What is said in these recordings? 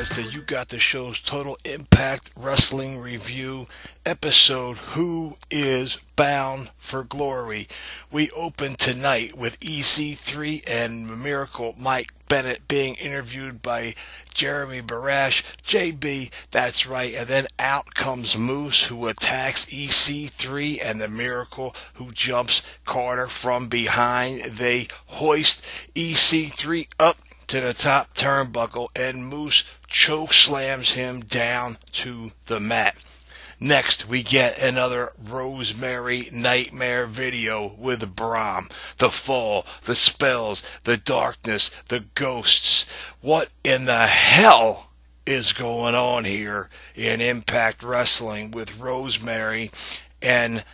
listeners, to You Got the Show's Total Impact Wrestling Review episode, Who is Bound for Glory? We open tonight with EC3 and Miracle Mike Bennett being interviewed by Jeremy Barash. JB, that's right. And then out comes Moose, who attacks EC3 and the Miracle, who jumps Carter from behind. They hoist EC3 up to the top turnbuckle, and Moose choke slams him down to the mat. Next, we get another Rosemary Nightmare video with Brahm. The fall, the spells, the darkness, the ghosts. What in the hell is going on here in Impact Wrestling with Rosemary and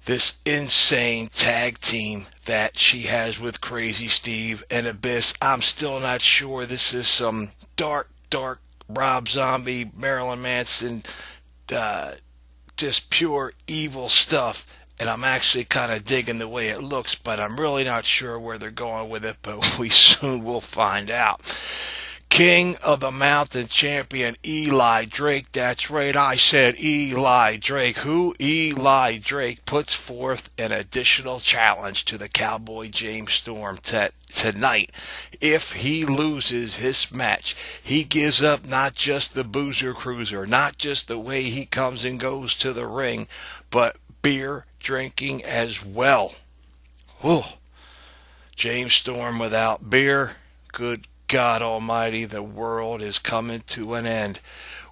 this insane tag team that she has with Crazy Steve and Abyss? I'm still not sure. This is some dark Rob Zombie, Marilyn Manson, just pure evil stuff, and I'm actually kind of digging the way it looks, but I'm really not sure where they're going with it, but we soon will find out. King of the Mountain Champion Eli Drake, that's right, I said Eli Drake. Who? Eli Drake puts forth an additional challenge to the Cowboy James Storm tonight. If he loses his match, he gives up not just the Boozer Cruiser, not just the way he comes and goes to the ring, but beer drinking as well. Whew. James Storm without beer, good God Almighty, the world is coming to an end.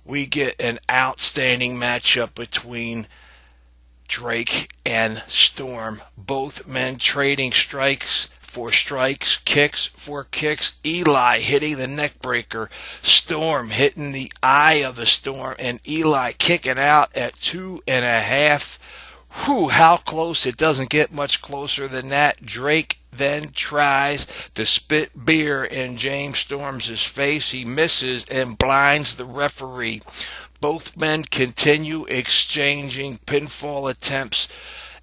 We get an outstanding matchup between Drake and Storm. Both men trading strikes for strikes, kicks for kicks. Eli hitting the neck breaker, Storm hitting the eye of the storm, and Eli kicking out at 2.5. Whew, how close? It doesn't get much closer than that. Drake then tries to spit beer in James Storm's face. He misses and blinds the referee. Both men continue exchanging pinfall attempts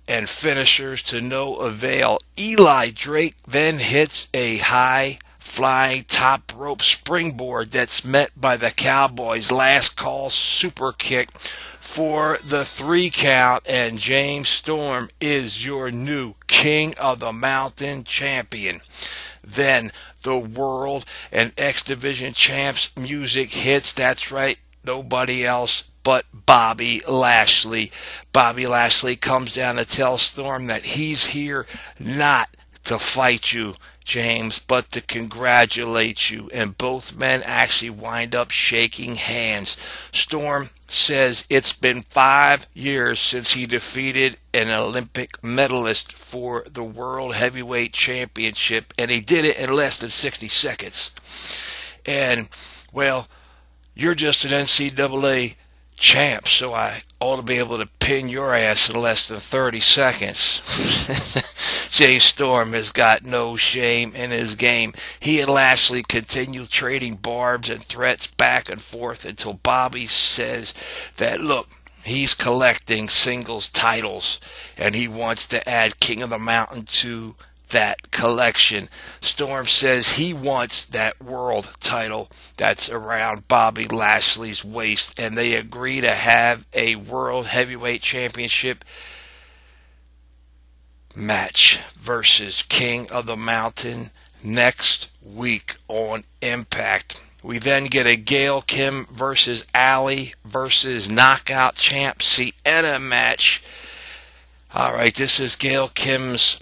and finishers to no avail. Eli Drake then hits a high flying top rope springboard that's met by the Cowboys' last call super kick for the 3 count, and James Storm is your new King of the Mountain Champion. Then the World and X Division Champs music hits. That's right, nobody else but Bobby Lashley. Bobby Lashley comes down to tell Storm that he's here not to fight you, James, but to congratulate you. And both men actually wind up shaking hands. Storm says it's been 5 years since he defeated an Olympic medalist for the World Heavyweight Championship, and he did it in less than 60 seconds. And, well, you're just an NCAA champ, so I ought to be able to pin your ass in less than 30 seconds. James Storm has got no shame in his game. He and Lashley continue trading barbs and threats back and forth until Bobby says that, look, he's collecting singles titles and he wants to add King of the Mountain to that collection. Storm says he wants that world title that's around Bobby Lashley's waist, and they agree to have a World Heavyweight Championship match versus King of the Mountain next week on Impact. We then get a Gail Kim versus Allie versus Knockout Champ Sienna match. Alright, this is Gail Kim's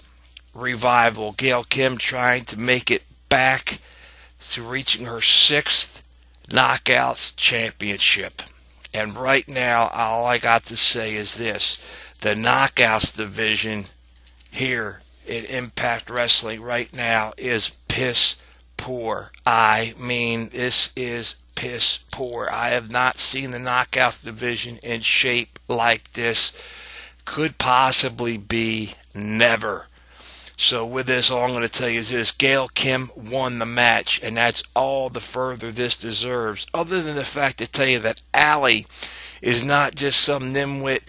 revival. Gail Kim trying to make it back to reaching her 6th Knockouts Championship. And right now, all I got to say is this. The Knockouts division here in Impact Wrestling right now is piss poor. I mean, this is piss poor. I have not seen the Knockouts division in shape like this. Could possibly be never. So with this, all I'm going to tell you is this. Gail Kim won the match, and that's all the further this deserves. Other than the fact to tell you that Allie is not just some nimwit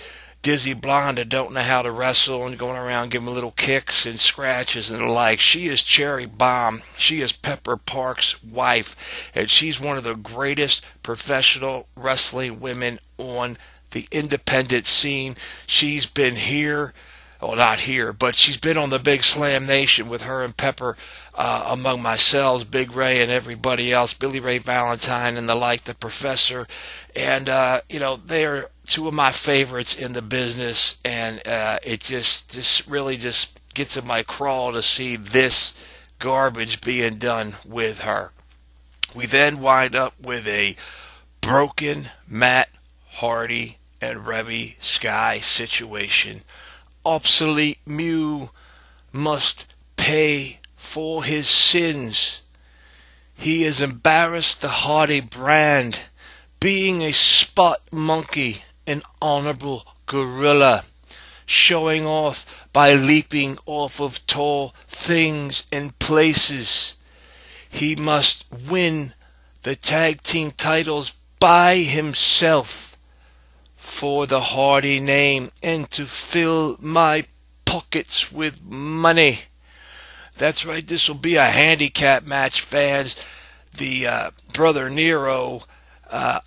dizzy blonde that don't know how to wrestle and going around giving little kicks and scratches and the like. She is Cherry Bomb. She is Pepper Park's wife, and she's one of the greatest professional wrestling women on the independent scene. She's been here, well, not here, but she's been on the Big Slam Nation with her and Pepper, among myself, Big Ray, and everybody else, Billy Ray Valentine and the like, the Professor. And, they are two of my favorites in the business, and it just really just gets in my crawl to see this garbage being done with her. We then wind up with a broken Matt Hardy and Reby Sky situation. Obsolete Mew must pay for his sins. He has embarrassed the Hardy brand, being a spot monkey, an honorable gorilla, showing off by leaping off of tall things and places. He must win the tag team titles by himself for the Hardy name and to fill my pockets with money. That's right, this will be a handicap match, fans. The Brother Nero,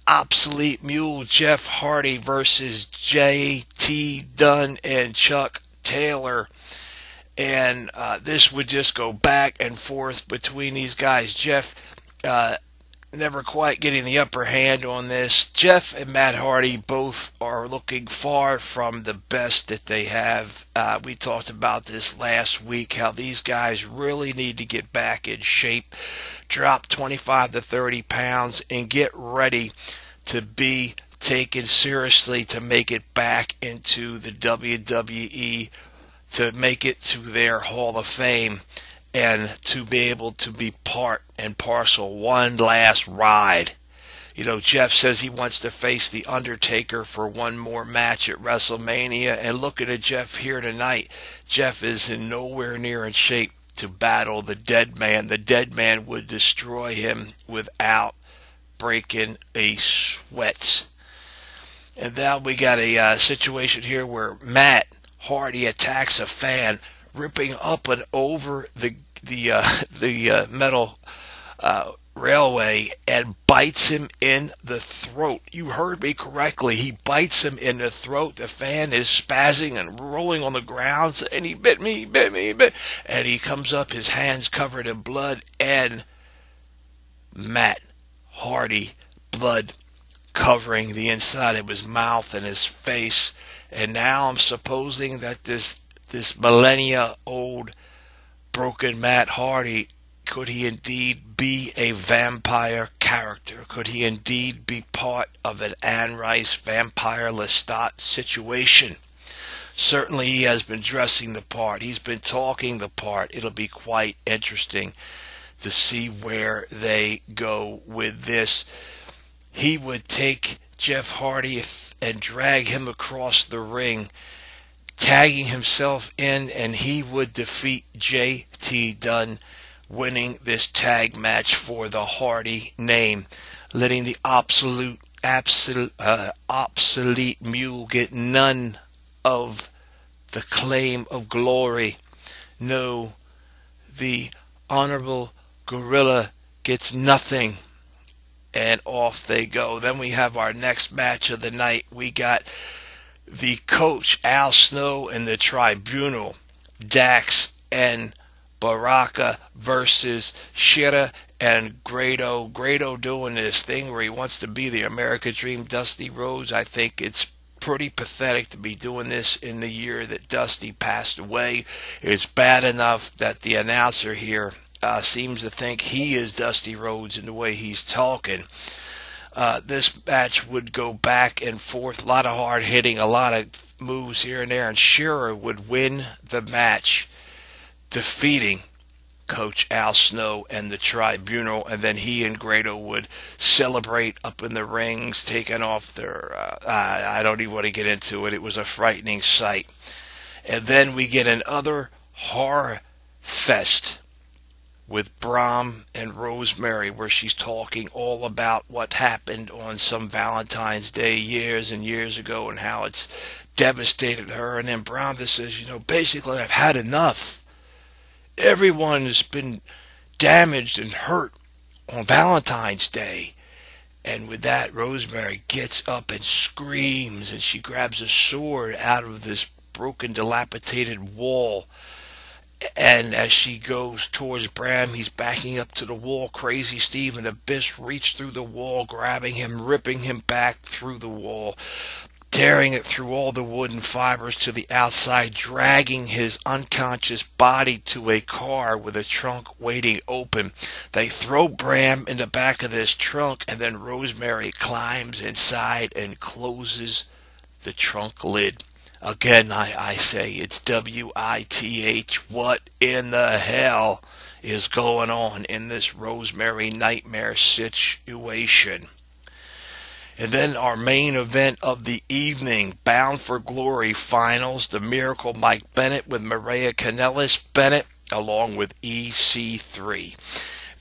Obsolete Mule, Jeff Hardy versus J.T. Dunn and Chuck Taylor. And this would just go back and forth between these guys. Jeff never quite getting the upper hand on this. Jeff and Matt Hardy both are looking far from the best that they have. We talked about this last week, how these guys really need to get back in shape, drop 25 to 30 pounds, and get ready to be taken seriously to make it back into the WWE, to make it to their Hall of Fame, and to be able to be part and parcel one last ride. Jeff says he wants to face The Undertaker for one more match at WrestleMania, and looking at Jeff here tonight, Jeff is in nowhere near in shape to battle the Dead Man. The Dead Man would destroy him without breaking a sweat. And now we got a situation here where Matt Hardy attacks a fan, ripping up and over the metal railway, and bites him in the throat. You heard me correctly. He bites him in the throat. The fan is spazzing and rolling on the ground, and he bit me, and he comes up, his hands covered in blood, and Matt Hardy, blood covering the inside of his mouth and his face. And now I'm supposing that this millennia-old broken Matt Hardy, could he indeed be a vampire character? Could he indeed be part of an Anne Rice vampire Lestat situation? Certainly he has been dressing the part. He's been talking the part. It'll be quite interesting to see where they go with this. He would take Jeff Hardy and drag him across the ring, tagging himself in, and he would defeat J.T. Dunn, winning this tag match for the Hardy name, letting the obsolete mule get none of the claim of glory. No, the honorable gorilla gets nothing. And off they go. Then we have our next match of the night. We got the Coach Al Snow and the Tribunal, Dax and Baraka versus Shida and Grado. Grado doing this thing where he wants to be the American Dream, Dusty Rhodes. I think it's pretty pathetic to be doing this in the year that Dusty passed away. It's bad enough that the announcer here seems to think he is Dusty Rhodes in the way he's talking. This match would go back and forth, a lot of hard hitting, a lot of moves here and there, and Shearer would win the match, defeating Coach Al Snow and the Tribunal, and then he and Grado would celebrate up in the rings, taking off their, I don't even want to get into it. It was a frightening sight. And then we get another horror fest with Brahm and Rosemary, where she's talking all about what happened on some Valentine's Day years and years ago and how it's devastated her. And then Brahm just says, basically, I've had enough. Everyone has been damaged and hurt on Valentine's Day. And with that, Rosemary gets up and screams, and she grabs a sword out of this broken, dilapidated wall. And as she goes towards Bram, he's backing up to the wall. Crazy Steve and Abyss reach through the wall, grabbing him, ripping him back through the wall, tearing it through all the wooden fibers to the outside, dragging his unconscious body to a car with a trunk waiting open. They throw Bram in the back of this trunk, and then Rosemary climbs inside and closes the trunk lid. Again, I say it's WITH. What in the hell is going on in this Rosemary nightmare situation? And then our main event of the evening, Bound for Glory finals, the Miracle Mike Bennett with Maria Kanellis Bennett along with EC3.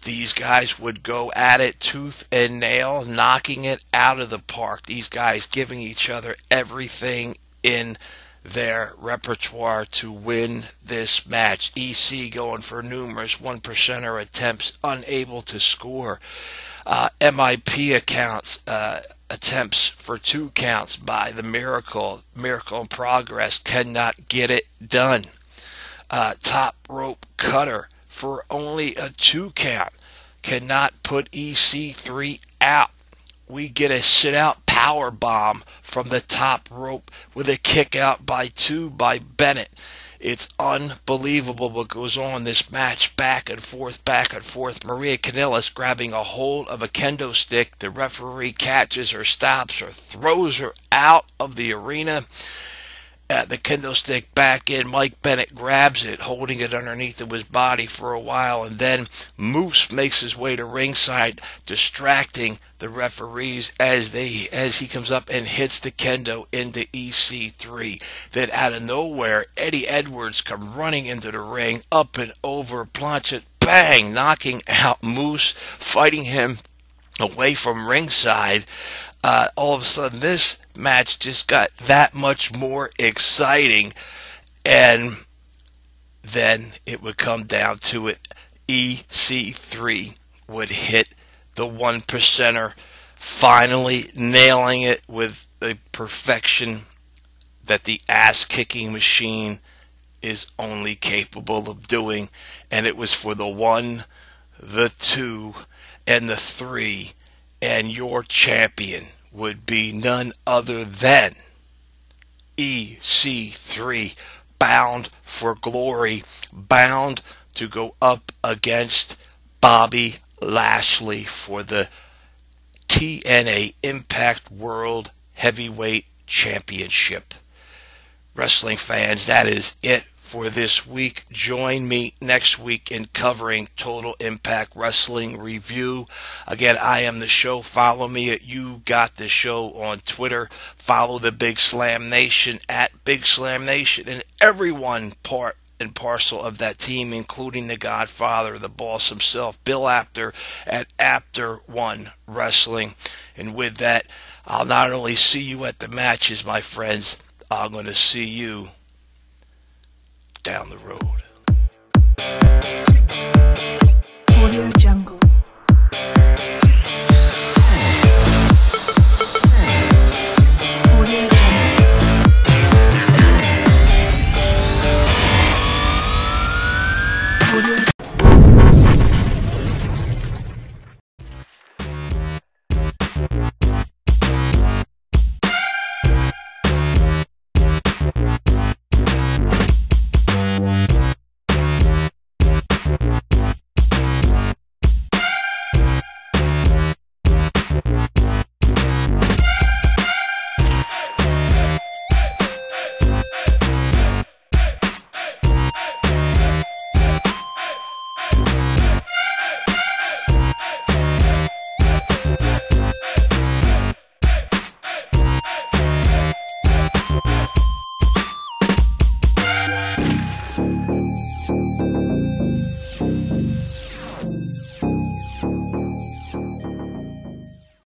These guys would go at it tooth and nail, knocking it out of the park. These guys giving each other everything in their repertoire to win this match. EC going for numerous 1%er attempts, unable to score. MIP attempts for 2 counts by the Miracle in Progress cannot get it done. Top rope cutter for only a 2 count cannot put EC3 out. We get a sit-out power bomb from the top rope with a kick out by 2 by Bennett. It's unbelievable what goes on this match, back and forth, back and forth. Maria Kanellis grabbing a hold of a kendo stick. The referee catches her, stops her, throws her out of the arena. The kendo stick back in. Mike Bennett grabs it, holding it underneath of his body for a while, and then Moose makes his way to ringside, distracting the referees as he comes up and hits the kendo into EC3. Then out of nowhere, Eddie Edwards come running into the ring, up and over, Blanchett, bang, knocking out Moose, fighting him away from ringside. All of a sudden, this match just got that much more exciting, and then it would come down to it. EC3 would hit the 1%er, finally nailing it with the perfection that the ass-kicking machine is only capable of doing. And it was for the 1, the 2, and the 3, and your champion would be none other than EC3, bound for glory, bound to go up against Bobby Lashley for the TNA Impact World Heavyweight Championship. Wrestling fans, that is it for this week. Join me next week in covering Total Impact Wrestling Review. Again, I am the show. Follow me at You Got the Show on Twitter. Follow the Big Slam Nation at Big Slam Nation, and everyone part and parcel of that team, including the Godfather, the boss himself, Bill Apter at Apter One Wrestling. And with that, I'll not only see you at the matches, my friends, I'm going to see you down the road.